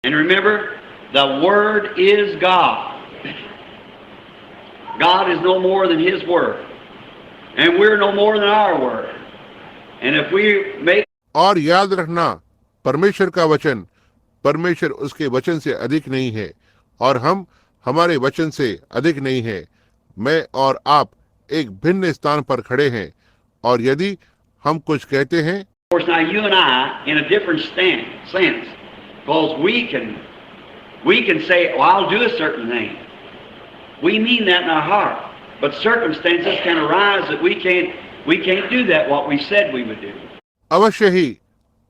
And remember, the Word is God. God is no more than His Word. And we're no more than our Word. And if we make... और याद रखना, परमेश्वर का वचन, परमेश्वर उसके वचन से अधिक नहीं है और हम हमारे वचन से अधिक नहीं है। मैं और आप एक भिन्न स्थान पर खड़े हैं, और यदि हम कुछ कहते हैं, Of course, now you and I, in a different sense, because we can say, "Oh, I'll do a certain thing." We mean that in our heart, but circumstances can arise that we can't do that what we said we would do. अवश्य ही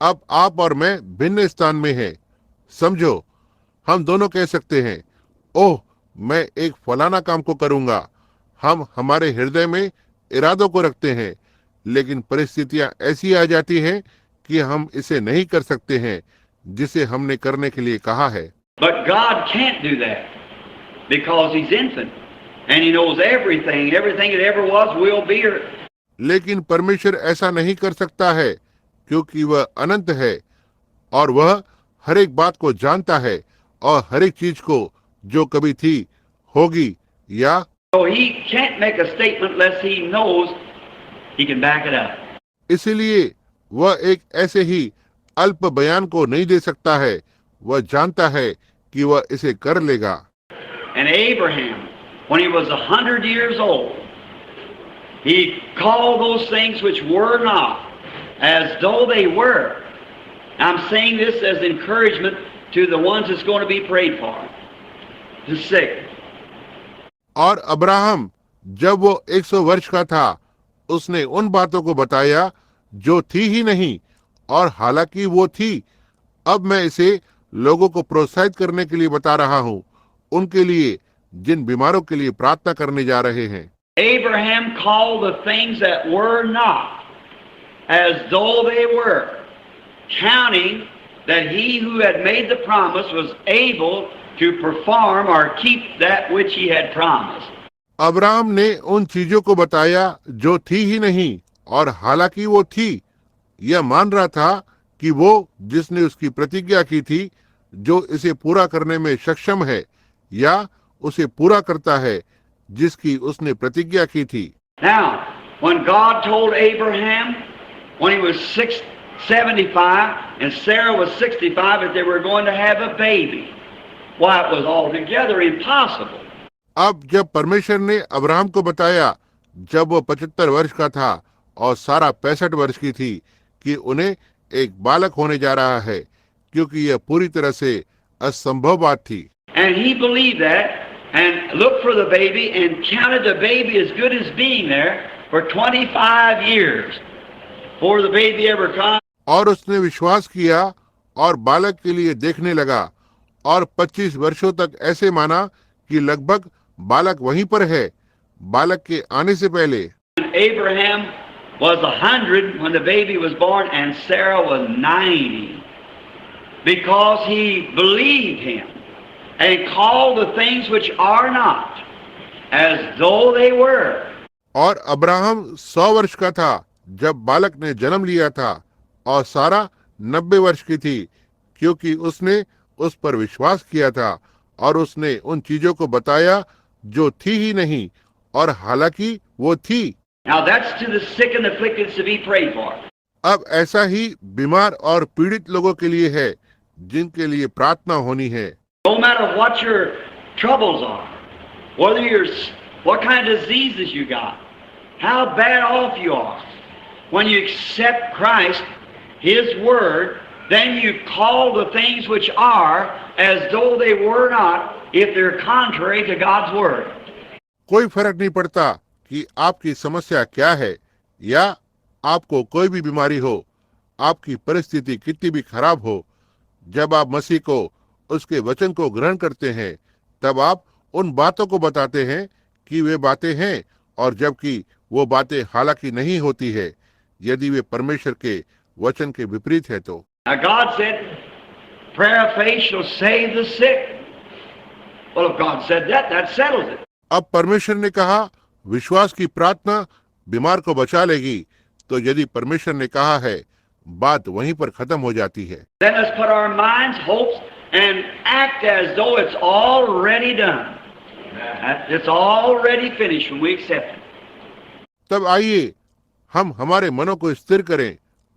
अब आप और मैं भिन्न स्थान में हैं। समझो, हम दोनों कह सकते हैं, ओह, मैं एक फलाना काम को करूंगा। हम हमारे हृदय में इरादों को रखते हैं, लेकिन परिस्थितियां ऐसी आ जाती हैं कि हम इसे नहीं कर सकते हैं जिसे हमने करने के लिए कहा है। But God can't do that because He's infinite and He knows everything that ever was, will be, or... लेकिन परमेश्वर ऐसा नहीं कर सकता है क्योंकि वह अनंत है और वह हर एक बात को जानता है और हर एक चीज को जो कभी थी, होगी या... So He can't make a statement unless He knows He can back it up. इसलिए वह एक ऐसे ही अल्प बयान को नहीं दे सकता है। वह जानता है कि वह इसे कर लेगा। And Abraham, when he was 100 years old, he called those things which were not as though they were. I'm saying this as encouragement to the ones that's going to be prayed for, the sick. और Abraham जब वो 100 वर्ष का था, उसने उन बातों को बताया जो थी ही नहीं और हालांकि वो थी। अब मैं इसे लोगों को प्रोत्साहित करने के लिए बता रहा हूँ, उनके लिए जिन बीमारों के लिए प्रार्थना करने जा रहे हैं। Abraham called the things that were not as though they were, counting that he who had made the promise was able to perform or keep that which he had promised. Abraham ने उन चीजों को बताया जो थी ही नहीं और हालांकि वो थी। यह मान रहा था कि वो जिसने उसकी प्रतिज्ञा की थी, जो इसे पूरा करने में सक्षम है या उसे पूरा करता है जिसकी उसने प्रतिज्ञा की थी। Now, when God told Abraham when he was 75 and Sarah was 65 that they were going to have a baby, why, it was altogether impossible. अब जब परमेश्वर ने अब्राहम को बताया जब वो 75 वर्ष का था और सारा 65 वर्ष की थी कि उन्हें एक बालक होने जा रहा है, क्योंकि यह पूरी तरह से असंभव बात थी। And he believed that and looked for the baby and counted the baby as good as being there for 25 years before the baby ever come. और उसने विश्वास किया और बालक के लिए देखने लगा और 25 वर्षों तक ऐसे माना कि लगभग बालक वहीं पर है, बालक के आने से पहले। Abraham was 100 when the baby was born and Sarah was 90 because he believed him and called the things which are not as though they were. और अब्राहम 100 वर्ष का था जब बालक ने जन्म लिया था और सारा 90 वर्ष की थी, क्योंकि उसने उस पर विश्वास किया था और उसने उन चीजों को बताया जो थी ही नहीं और हालांकि वो थी। Now that's to the sick and afflicted to be prayed for. अब ऐसा ही बीमार और पीड़ित लोगों के लिए है जिनके लिए प्रार्थना होनी है। No matter what your troubles are, whether what kind of diseases you got, how bad off you are, when you accept Christ, His Word, then you call the things which are as though they were not, if they're contrary to God's Word. कोई फर्क नहीं पड़ता कि आपकी समस्या क्या है या आपको कोई भी बीमारी हो, आपकी परिस्थिति कितनी भी खराब हो, जब आप मसीह को, उसके वचन को ग्रहण करते हैं, तब आप उन बातों को बताते हैं कि वे बातें हैं, और जबकि वो बातें हालांकि नहीं होती है, यदि वे परमेश्वर के वचन के विपरीत है तो। Now God said, prayer of faith shall save the sick. Well, if God said that, that settles it. अब परमेश्वर ने कहा विश्वास की प्रार्थना बीमार को बचा लेगी, तो यदि परमेश्वर ने कहा है, बात वहीं पर खत्म हो जाती है। Then let's put our minds, hopes, and act as though it's already done. It's already finished when we accept it. तब आइए हम हमारे मनों को स्थिर करें,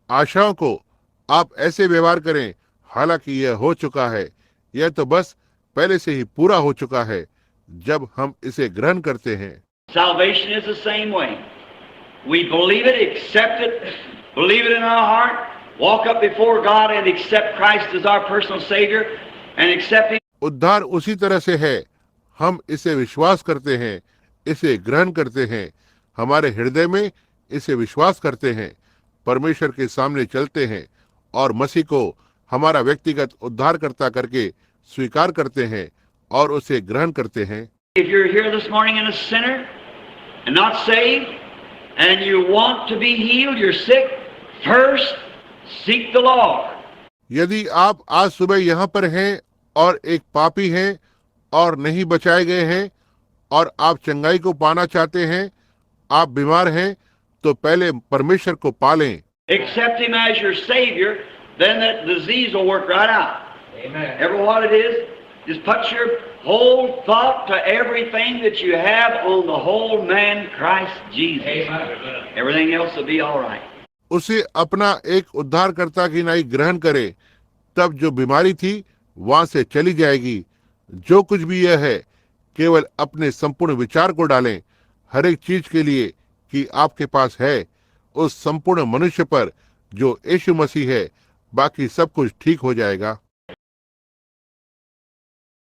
आशाओं को आप ऐसे व्यवहार करें हालांकि यह हो चुका है, यह तो बस पहले से ही पूरा हो चुका है जब हम इसे ग्रहण करते हैं। Salvation is the same way. We believe it, accept it, believe it in our heart, walk up before God and accept Christ as our personal Savior and accept Him. उद्धार उसी तरह से है, हम इसे विश्वास करते हैं, इसे ग्रहण करते हैं, हमारे हृदय में इसे विश्वास करते हैं, परमेश्वर के सामने चलते हैं और मसीह को हमारा व्यक्तिगत उद्धारकर्ता करके स्वीकार करते हैं और उसे ग्रहण करते हैं। If you're here this morning and a sinner and not saved and you want to be healed, you're sick, first seek the Lord. यदि आप आज सुबह यहाँ पर हैं और एक पापी हैं और नहीं बचाए गए हैं और आप चंगाई को पाना चाहते हैं, आप बीमार हैं, तो पहले परमेश्वर को पालें। Accept Him as your Savior, then that disease will work right out. Amen. Ever what it is, just put your whole thought to everything that you have on the whole man, Christ Jesus. Amen. Everything else will be all right. उसे अपना एक उद्धारकर्ता की नाई ग्रहण करे, तब जो बीमारी थी वहां से चली जाएगी। जो कुछ भी यह है, केवल अपने संपूर्ण विचार को डालें हर एक चीज के लिए कि आपके पास है, उस संपूर्ण मनुष्य पर जो यीशु मसीह है, बाकी सब कुछ ठीक हो जाएगा।